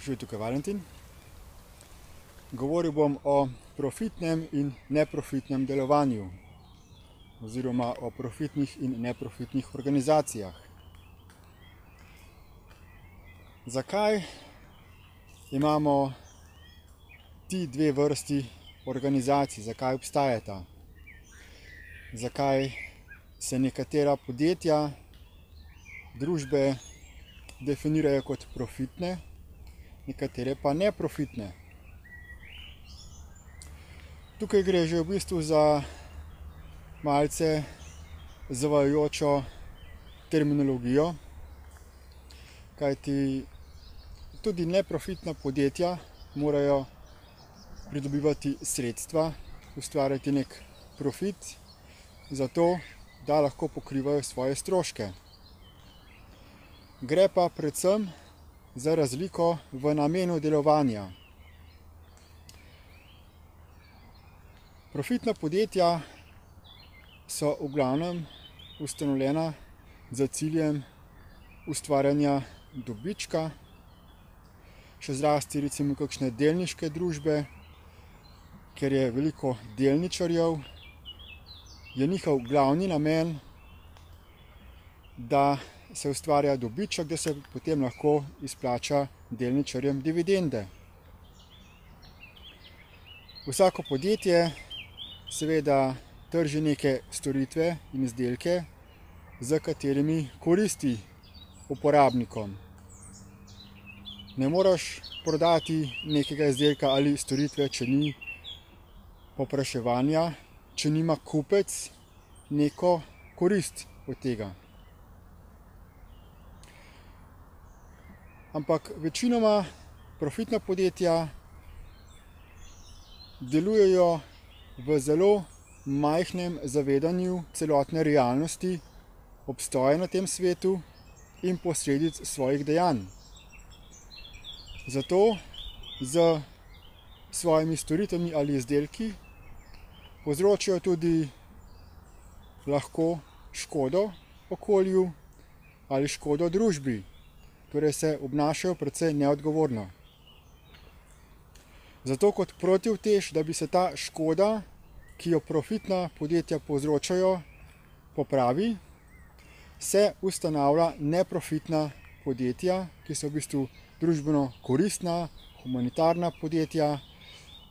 Živijo, tukaj Valentin. Govoril bom o profitnem in neprofitnem delovanju oziroma o profitnih in neprofitnih organizacijah. Zakaj imamo ti dve vrsti organizacij? Zakaj obstajata? Zakaj se nekatera podjetja, družbe definirajo kot profitne, nekatere pa neprofitne? Tukaj gre že v bistvu za malce zavajajočo terminologijo, kajti tudi neprofitna podjetja morajo pridobivati sredstva, ustvarjati nek profit, zato da lahko pokrivajo svoje stroške. Gre pa predvsem za razliko v namenu delovanja. Profitna podjetja so v glavnem ustanovljena z ciljem ustvarjanja dobička, še zlasti recimo kakšne delniške družbe, ker je veliko delničarjev, je njihov glavni namen, da se ustvarja dobiček, da se potem lahko izplača delničarjem dividende. Vsako podjetje seveda trži neke storitve in izdelke, z katerimi koristi uporabnikom. Ne moreš prodati nekega izdelka ali storitve, če ni povpraševanja, če nima kupec neko korist od tega. Ampak večinoma profitna podjetja delujejo v zelo majhnem zavedanju celotne realnosti obstoja na tem svetu in posledic svojih dejanj. Zato z svojimi storitvami ali izdelki povzročajo tudi lahko škodo okolju ali škodo družbi, torej se obnašajo precej neodgovorno. Zato kot protiutež, da bi se ta škoda, ki jo profitna podjetja povzročajo, popravi, se ustanavlja neprofitna podjetja, ki so v bistvu družbeno koristna, humanitarna podjetja,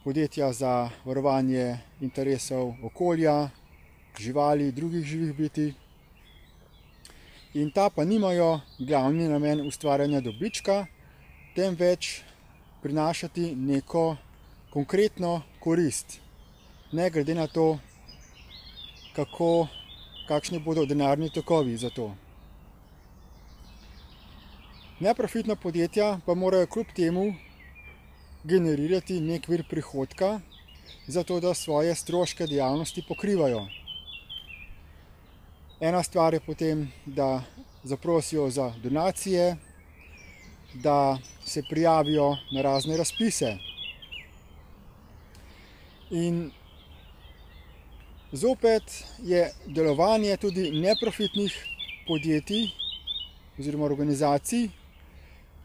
podjetja za varovanje interesov okolja, živali, drugih živih bitij. In ta pa nimajo glavni namen ustvarjanja dobička, temveč prinašati neko konkretno korist, ne glede na to, kakšni bodo denarni tokovi za to. Neprofitna podjetja pa morajo kljub temu generirati nek vir prihodka, zato da svoje stroške dejavnosti pokrivajo. Ena stvar je potem, da zaprosijo za donacije, da se prijavijo na razne razpise. In zopet je delovanje tudi neprofitnih podjetij oziroma organizacij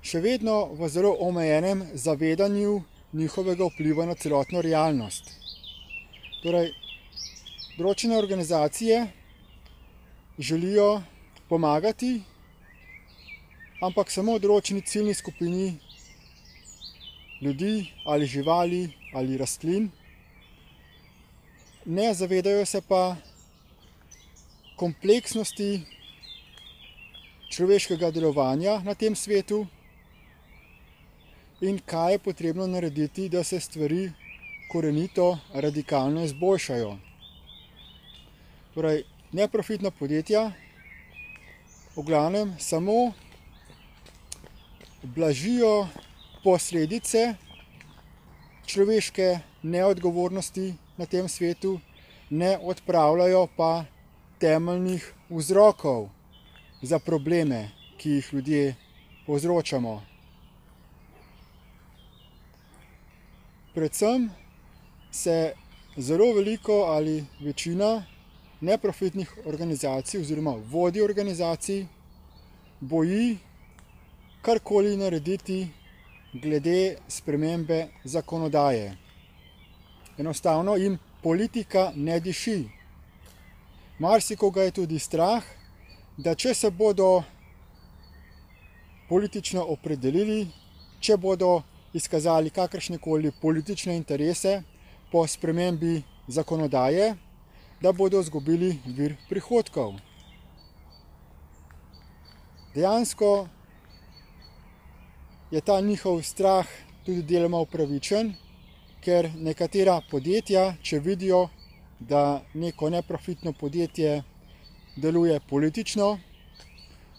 še vedno v zelo omejenem zavedanju njihovega vpliva na celotno realnost. Torej, določene organizacije želijo pomagati, ampak samo določeni ciljni skupini ljudi ali živali ali rastlin. Ne zavedajo se pa kompleksnosti človeškega delovanja na tem svetu in kaj je potrebno narediti, da se stvari korenito, radikalno izboljšajo. Torej, neprofitna podjetja v glavnem samo blažijo posledice človeške neodgovornosti na tem svetu, ne odpravljajo pa temeljnih vzrokov za probleme, ki jih ljudje povzročamo. Predvsem se zelo veliko ali večina neprofitnih organizacij oziroma vodij organizacij boji karkoli narediti glede spremembe zakonodaje. Enostavno jim politika ne diši. Marsikoga je tudi strah, da če se bodo politično opredelili, če bodo izkazali kakršnekoli politične interese po spremembi zakonodaje, da bodo izgubili vir prihodkov. Dejansko je ta njihov strah tudi deloma upravičen, ker nekatera podjetja, če vidijo, da neko neprofitno podjetje deluje politično,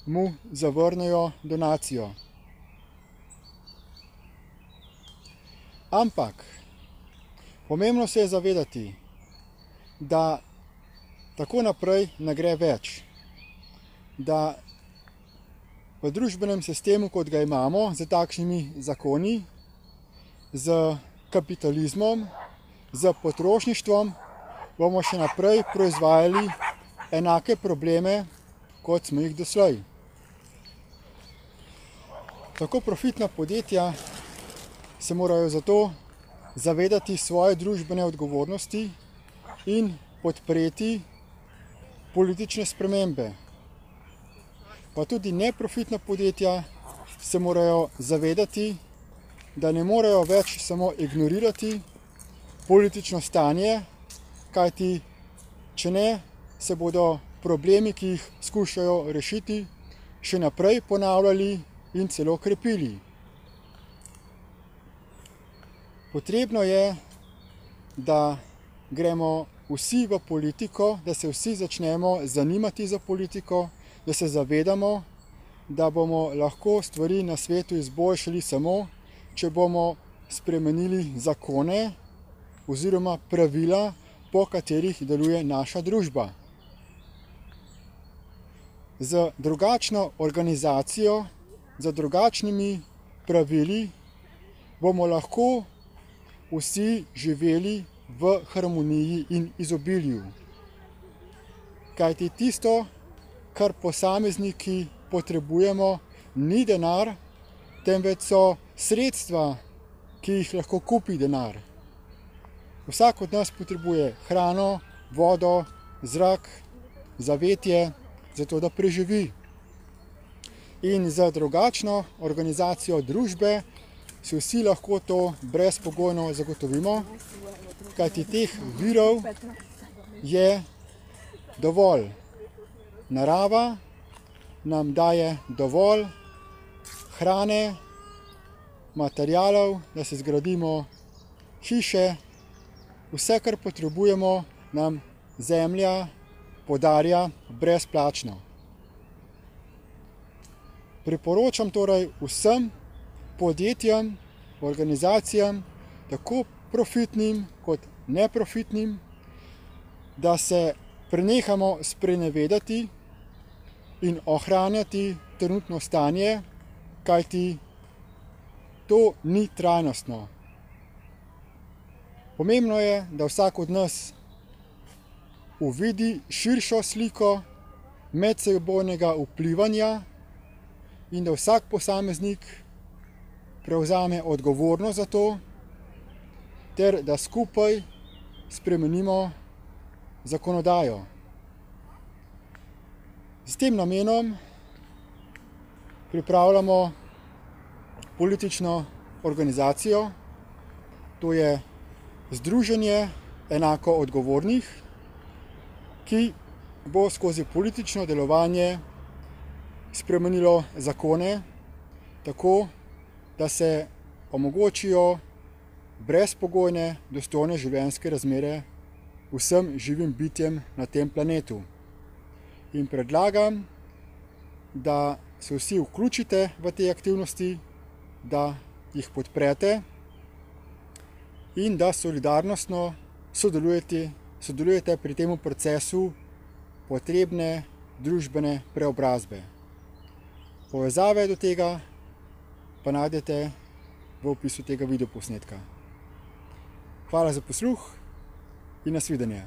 mu zavrnejo donacijo. Ampak pomembno se je zavedati, da tako naprej ne gre več, da v družbenem sistemu, kot ga imamo, z takšnimi zakoni, z kapitalizmom, z potrošništvom, bomo še naprej proizvajali enake probleme, kot smo jih doslej. Tako profitna podjetja se morajo zato zavedati svoje družbene odgovornosti in podpreti politične spremembe. Pa tudi neprofitna podjetja se morajo zavedati, da ne morejo več samo ignorirati politično stanje, kajti če ne, se bodo problemi, ki jih skušajo rešiti, še naprej ponavljali in celo krepili. Potrebno je, da gremo vsi v politiko, da se vsi začnemo zanimati za politiko, da se zavedamo, da bomo lahko stvari na svetu izboljšali samo, če bomo spremenili zakone oziroma pravila, po katerih deluje naša družba. Z drugačno organizacijo, z drugačnimi pravili bomo lahko vsi živeli v harmoniji in izobilju. Kajti tisto, kar posamezniki potrebujemo, ni denar, temveč so sredstva, ki jih lahko kupi denar. Vsak od nas potrebuje hrano, vodo, zrak, zavetje, zato da preživi. In za drugačno organizacijo družbe si vsi lahko to brezpogojno zagotovimo, kajti teh virov je dovolj. Narava nam daje dovolj hrane, materialov, da se zgradimo hiše, vse, kar potrebujemo, nam zemlja podarja brezplačno. Priporočam torej vsem podjetjem, organizacijam, tako profitnim kot neprofitnim, da se prenehamo sprenevedati in ohranjati trenutno stanje, kajti to ni trajnostno. Pomembno je, da vsak od nas uvidi širšo sliko medsebojnega vplivanja in da vsak posameznik prevzame odgovornost za to, ter da skupaj spremenimo zakonodajo. S tem namenom pripravljamo politično organizacijo, to je Združenje enako odgovornih, ki bo skozi politično delovanje spremenilo zakone tako, da se omogočijo brezpogojne, dostojne življenjske razmere vsem živim bitjem na tem planetu. In predlagam, da se vsi vključite v te aktivnosti, da jih podprete in da solidarnostno sodelujete pri tem procesu potrebne družbene preobrazbe. Povezave do tega pa najdete v opisu tega videoposnetka. Hvala za posluh in nasvidenje.